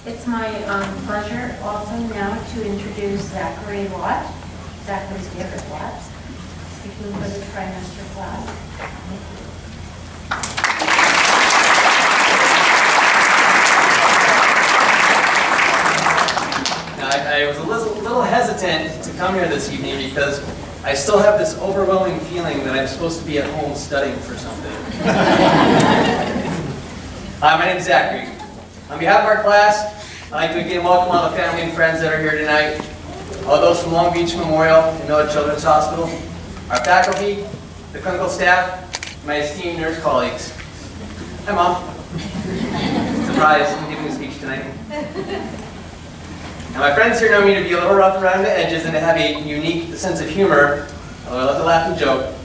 It's my pleasure also now to introduce Zachary Watt, Zachary's favorite Watts, speaking for the trimester class. Thank you. I was a little hesitant to come here this evening because I still have this overwhelming feeling that I'm supposed to be at home studying for something. Hi, my name is Zachary. On behalf of our class, I'd like to again welcome all the family and friends that are here tonight, all those from Long Beach Memorial and Miller Children's Hospital, our faculty, the clinical staff, my esteemed nurse colleagues. Hi, Mom. Surprise, I'm giving a speech tonight. Now, my friends here know me to be a little rough around the edges and to have a unique sense of humor, although I love to laugh and joke.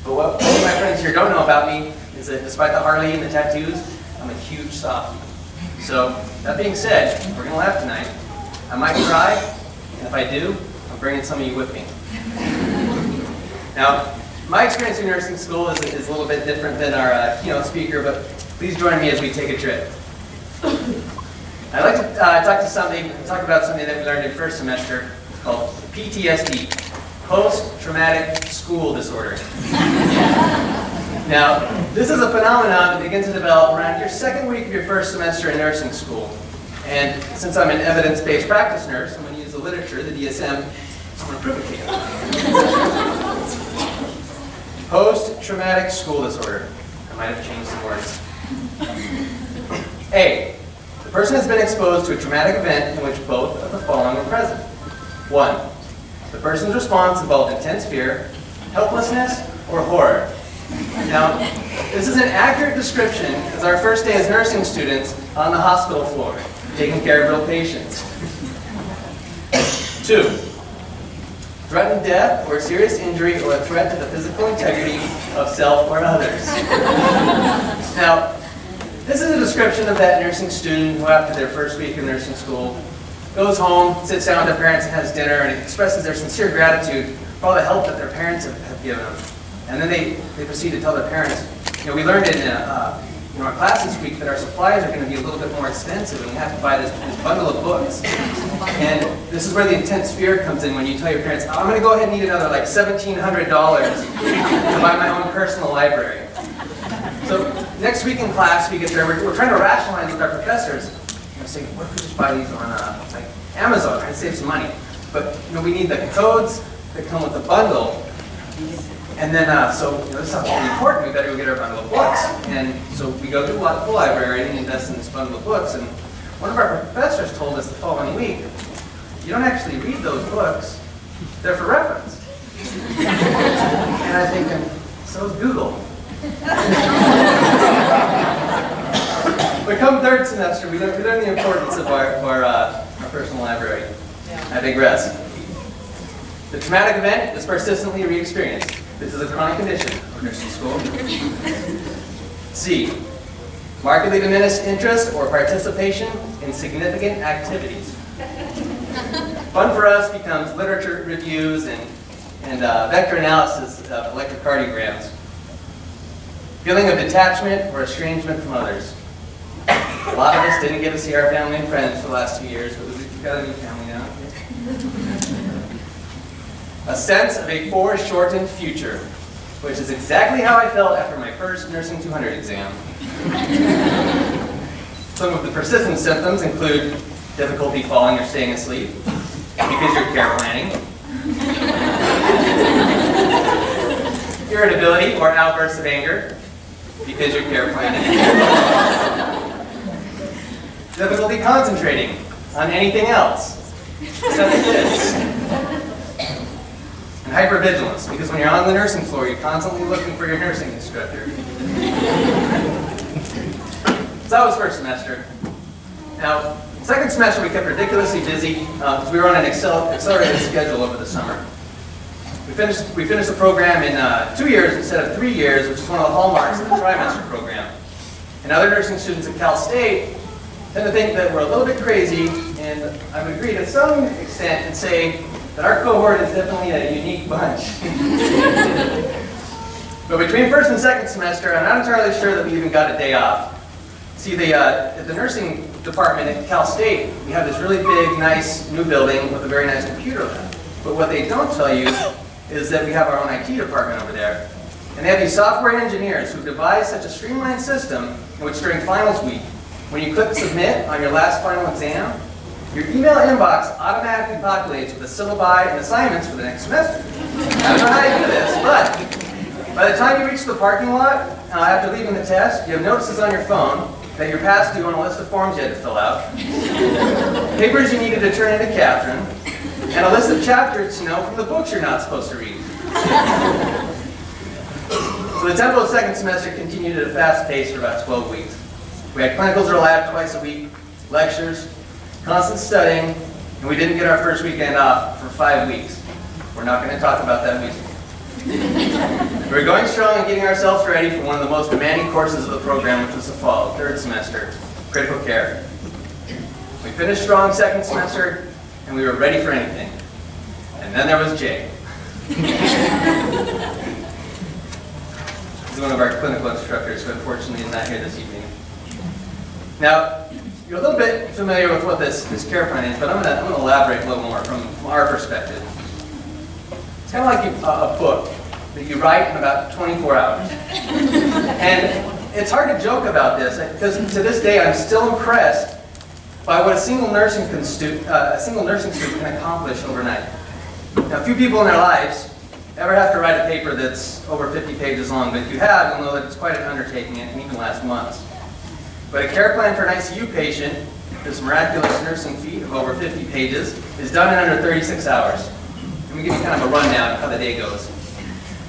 But what many of my friends here don't know about me is that despite the Harley and the tattoos, I'm a huge softie. So, that being said, we're going to laugh tonight. I might cry, and if I do, I'm bringing some of you with me. Now, my experience in nursing school is a little bit different than our keynote speaker, but please join me as we take a trip. I'd like to talk about something that we learned in first semester called PTSD, Post-Traumatic School Disorder. Now, this is a phenomenon that begins to develop around your second week of your first semester in nursing school. And since I'm an evidence-based practice nurse, I'm going to use the literature, the DSM, so I'm going to prove it to you. Post-Traumatic School Disorder. I might have changed some words. A. The person has been exposed to a traumatic event in which both of the following are present. 1. The person's response involved intense fear, helplessness, or horror. Now, this is an accurate description as our first day as nursing students on the hospital floor, taking care of real patients. 2. Threatened death or serious injury or a threat to the physical integrity of self or others. Now, this is a description of that nursing student who, after their first week of nursing school, goes home, sits down with their parents and has dinner, and expresses their sincere gratitude for all the help that their parents have given them. And then they proceed to tell their parents, we learned in our class this week that our supplies are going to be a little bit more expensive, and we have to buy this bundle of books. And this is where the intense fear comes in when you tell your parents, I'm going to go ahead and need another like $1,700 to buy my own personal library. So next week in class, we get there, we're trying to rationalize with our professors. Saying, what if we just buy these on like Amazon, trying to save some money? But we need the codes that come with the bundle. And then, this sounds really important, we better go get our bundle of books. And so we go to the library and invest in this bundle of books. And one of our professors told us the following week, you don't actually read those books, they're for reference. And I'm thinking, so is Google. But come third semester, we learn the importance of our personal library. I digress. The traumatic event is persistently re-experienced. This is a chronic condition of nursing school. C. Markedly diminished interest or participation in significant activities. Fun for us becomes literature reviews and vector analysis of electrocardiograms. Feeling of detachment or estrangement from others. A lot of us didn't get to see our family and friends for the last 2 years, but we've got a new family now. A sense of a foreshortened future, which is exactly how I felt after my first Nursing 200 exam. Some of the persistent symptoms include difficulty falling or staying asleep, because you're care planning, irritability or outbursts of anger, because you're care planning, difficulty concentrating on anything else except this, and hypervigilance, because when you're on the nursing floor, you're constantly looking for your nursing instructor. So that was first semester. Now, second semester we kept ridiculously busy because we were on an accelerated schedule over the summer. We finished the program in 2 years instead of 3 years, which is one of the hallmarks of the trimester program. And other nursing students at Cal State tend to think that we're a little bit crazy, and I would agree to some extent and say that our cohort is definitely a unique bunch. But between first and second semester, I'm not entirely sure that we even got a day off. See, at the nursing department at Cal State, we have this really big, nice new building with a very nice computer lab. But what they don't tell you is that we have our own IT department over there. And they have these software engineers who devised such a streamlined system in which during finals week, when you click submit on your last final exam, your email inbox automatically populates with the syllabi and assignments for the next semester. I don't know how you do this, but by the time you reach the parking lot, after leaving the test, you have notices on your phone that you're past due on a list of forms you had to fill out, papers you needed to turn into Catherine, and a list of chapters to know from the books you're not supposed to read. So the tempo of second semester continued at a fast pace for about 12 weeks. We had clinicals or lab twice a week, lectures, constant studying, and we didn't get our first weekend off for 5 weeks. We're not going to talk about that weekend. We're going strong and getting ourselves ready for one of the most demanding courses of the program, which was the fall, third semester, critical care. We finished strong second semester, and we were ready for anything. And then there was Jay. He's one of our clinical instructors who unfortunately is not here this evening. Now, you're a little bit familiar with what this care plan is, but I'm going to elaborate a little more from our perspective. It's kind of like a book that you write in about 24 hours. And it's hard to joke about this, because to this day I'm still impressed by what a single nursing student can accomplish overnight. Now, few people in their lives ever have to write a paper that's over 50 pages long, but if you have, you'll know that it's quite an undertaking and it can even last months. But a care plan for an ICU patient, this miraculous nursing feat of over 50 pages, is done in under 36 hours. Let me give you kind of a rundown of how the day goes.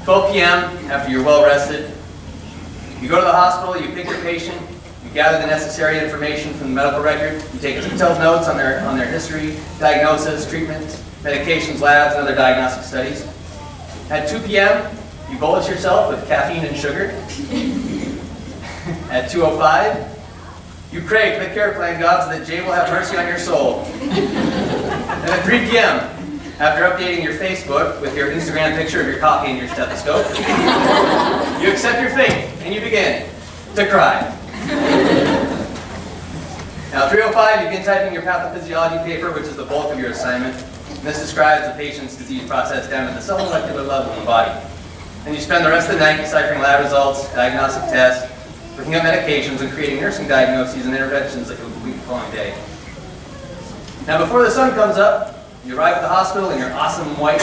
12 p.m., after you're well rested, you go to the hospital, you pick your patient, you gather the necessary information from the medical record, you take detailed notes on their history, diagnosis, treatments, medications, labs, and other diagnostic studies. At 2 p.m., you bolus yourself with caffeine and sugar. At 2:05, you pray to the care plan God so that Jay will have mercy on your soul. And at 3 p.m., after updating your Facebook with your Instagram picture of your coffee and your stethoscope, you accept your fate and you begin to cry. Now, 3:05, you begin typing your pathophysiology paper, which is the bulk of your assignment. And this describes the patient's disease process down to the cell molecular level in the body. And you spend the rest of the night deciphering lab results, diagnostic tests, looking at medications, and creating nursing diagnoses and interventions that will complete the following day. Now, before the sun comes up, you arrive at the hospital in your awesome white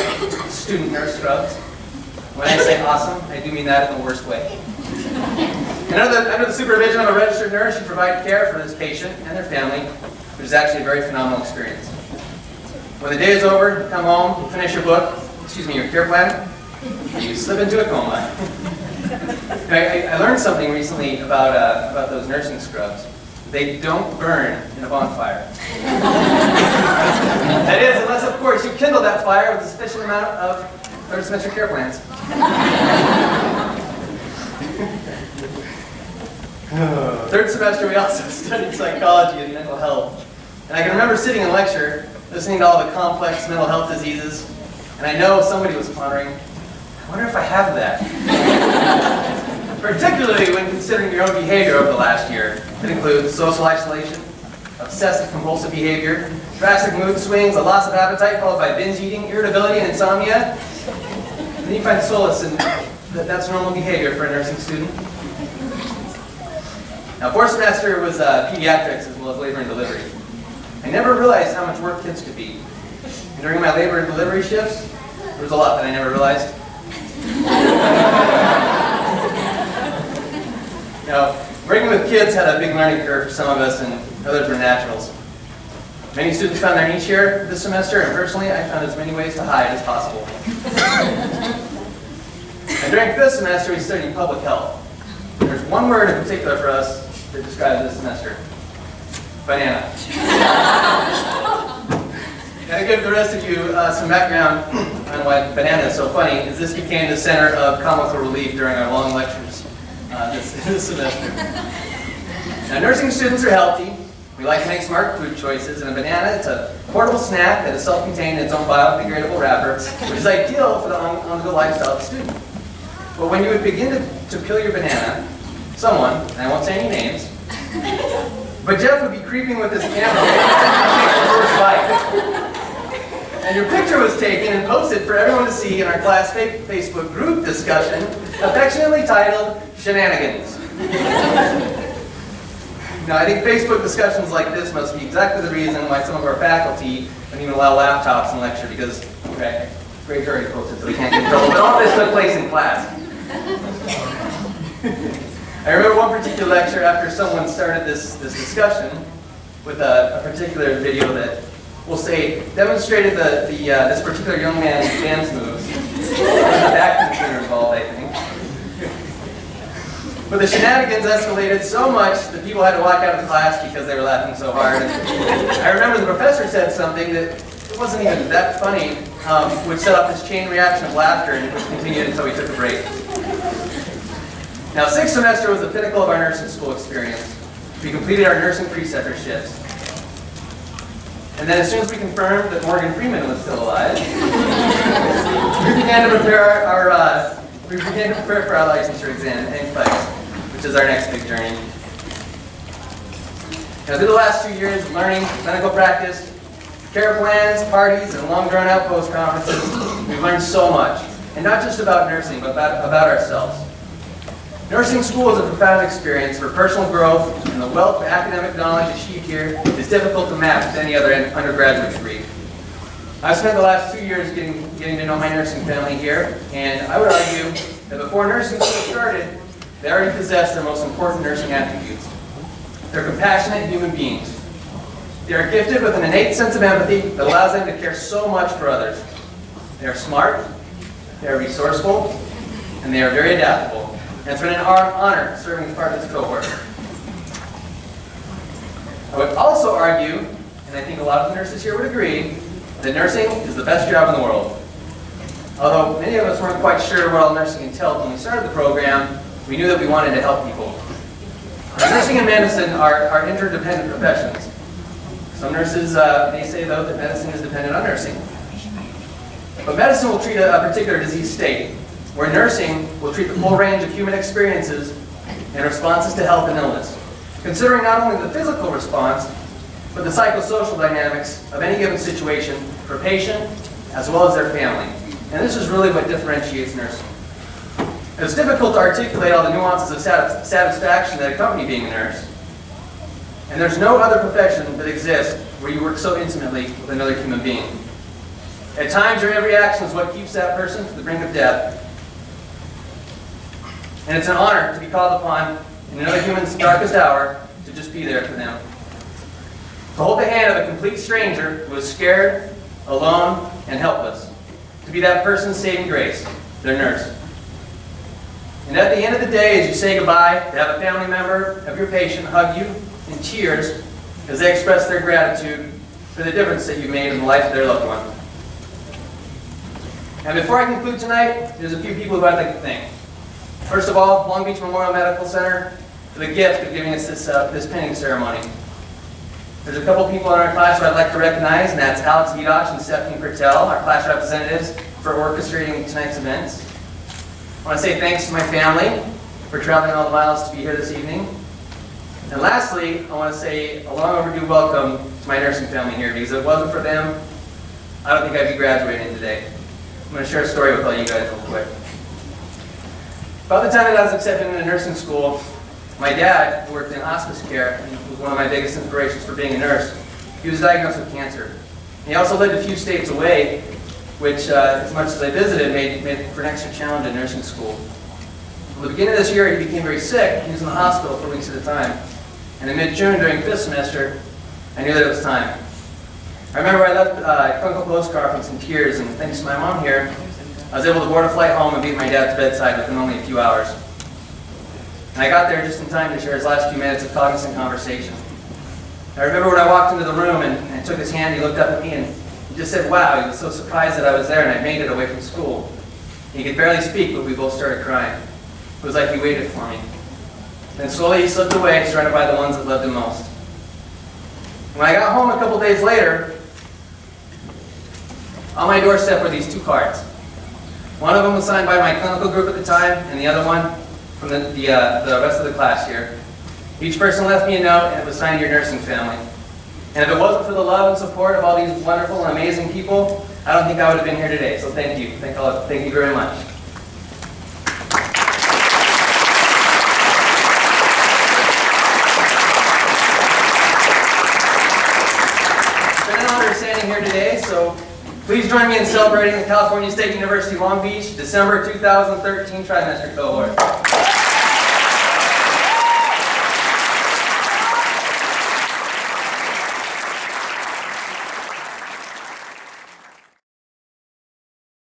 student nurse scrubs. When I say awesome, I do mean that in the worst way. And under the supervision of a registered nurse, you provide care for this patient and their family, which is actually a very phenomenal experience. When the day is over, you come home, you finish your care plan, and you slip into a coma. I learned something recently about those nursing scrubs. They don't burn in a bonfire. That is, unless, of course, you kindle that fire with a sufficient amount of third semester care plans. Third semester, we also studied psychology and mental health. And I can remember sitting in lecture, listening to all the complex mental health diseases, and I know somebody was pondering, I wonder if I have that. Particularly when considering your own behavior over the last year. It includes social isolation, obsessive compulsive behavior, drastic mood swings, a loss of appetite followed by binge eating, irritability, and insomnia. And then you find solace in that that's normal behavior for a nursing student. Now, fourth semester was pediatrics as well as labor and delivery. I never realized how much work kids could be. And during my labor and delivery shifts, there was a lot that I never realized. Now, working with kids had a big learning curve for some of us, and others were naturals. Many students found their niche here this semester, and personally, I found as many ways to hide as possible. And during fifth semester, we studied public health. There's one word in particular for us that describes this semester: banana. And to give the rest of you some background on why banana is so funny, is this became the center of comical relief during our long lectures this semester. Now, nursing students are healthy. We like to make smart food choices, and a banana, it's a portable snack that is self-contained in its own biodegradable wrapper, which is ideal for the on-the-go lifestyle of the student. But when you would begin to peel your banana, someone, and I won't say any names, But Jeff would be creeping with his camera waiting to take the first bite. And your picture was taken and posted for everyone to see in our class Facebook group discussion, affectionately titled Shenanigans. Now, I think Facebook discussions like this must be exactly the reason why some of our faculty don't even allow laptops in lecture, because, okay, grades are already posted, so we can't get in trouble, but all this took place in class. I remember one particular lecture after someone started this discussion with a particular video that, we'll say, demonstrated this particular young man's dance moves. There was a vacuum cleaner involved, I think. But the shenanigans escalated so much that people had to walk out of the class because they were laughing so hard. I remember the professor said something that it wasn't even that funny, which set off this chain reaction of laughter, and which continued until we took a break. Now, sixth semester was the pinnacle of our nursing school experience. We completed our nursing preceptorships. And then as soon as we confirmed that Morgan Freeman was still alive, we began to prepare for our licensure exam, NCLEX, which is our next big journey. Now, through the last 2 years of learning, clinical practice, care plans, parties, and long drawn-out post-conferences, we've learned so much. And not just about nursing, but about ourselves. Nursing school is a profound experience for personal growth, and the wealth of academic knowledge achieved here is difficult to match with any other undergraduate degree. I've spent the last 2 years getting to know my nursing family here, and I would argue that before nursing school started, they already possessed their most important nursing attributes. They're compassionate human beings. They are gifted with an innate sense of empathy that allows them to care so much for others. They are smart, they are resourceful, and they are very adaptable. And it's been an honor serving as part of this cohort. I would also argue, and I think a lot of the nurses here would agree, that nursing is the best job in the world. Although many of us weren't quite sure what all nursing entailed when we started the program, we knew that we wanted to help people. Nursing and medicine are interdependent professions. Some nurses may say, though, that medicine is dependent on nursing. But medicine will treat a particular disease state, where nursing will treat the full range of human experiences and responses to health and illness, considering not only the physical response, but the psychosocial dynamics of any given situation for patient as well as their family. And this is really what differentiates nursing. It's difficult to articulate all the nuances of satisfaction that accompany being a nurse. And there's no other profession that exists where you work so intimately with another human being. At times, your every action is what keeps that person to the brink of death. And it's an honor to be called upon in another human's darkest hour to just be there for them. To hold the hand of a complete stranger who is scared, alone, and helpless. To be that person's saving grace, their nurse. And at the end of the day, as you say goodbye, to have a family member of your patient hug you in tears as they express their gratitude for the difference that you've made in the life of their loved one. And before I conclude tonight, there's a few people who I'd like to thank. First of all, Long Beach Memorial Medical Center for the gift of giving us this pinning ceremony. There's a couple people in our class who I'd like to recognize, and that's Alex Vidosh and Stephanie Pertel, our class representatives, for orchestrating tonight's events. I want to say thanks to my family for traveling all the miles to be here this evening. And lastly, I want to say a long overdue welcome to my nursing family here, because if it wasn't for them, I don't think I'd be graduating today. I'm going to share a story with all you guys real quick. About the time that I was accepted into nursing school, my dad, who worked in hospice care and was one of my biggest inspirations for being a nurse, he was diagnosed with cancer. And he also lived a few states away, which, as much as I visited, made for an extra challenge in nursing school. At the beginning of this year, he became very sick. He was in the hospital for weeks at a time. And in mid-June, during fifth semester, I knew that it was time. I remember I left a clinical post-conference in tears, and thanks to my mom here, I was able to board a flight home and be at my dad's bedside within only a few hours. And I got there just in time to share his last few minutes of cognizant conversation. I remember when I walked into the room and took his hand, he looked up at me and he just said, wow, he was so surprised that I was there and I made it away from school. He could barely speak, but we both started crying. It was like he waited for me. Then slowly he slipped away, surrounded by the ones that loved him most. When I got home a couple days later, on my doorstep were these two cards. One of them was signed by my clinical group at the time, and the other one from the rest of the class here. Each person left me a note, and it was signed your nursing family. And if it wasn't for the love and support of all these wonderful and amazing people, I don't think I would have been here today. So thank you. Thank you very much. It's been an honor standing here today, so please join me in celebrating the California State University Long Beach December 2013 trimester cohort.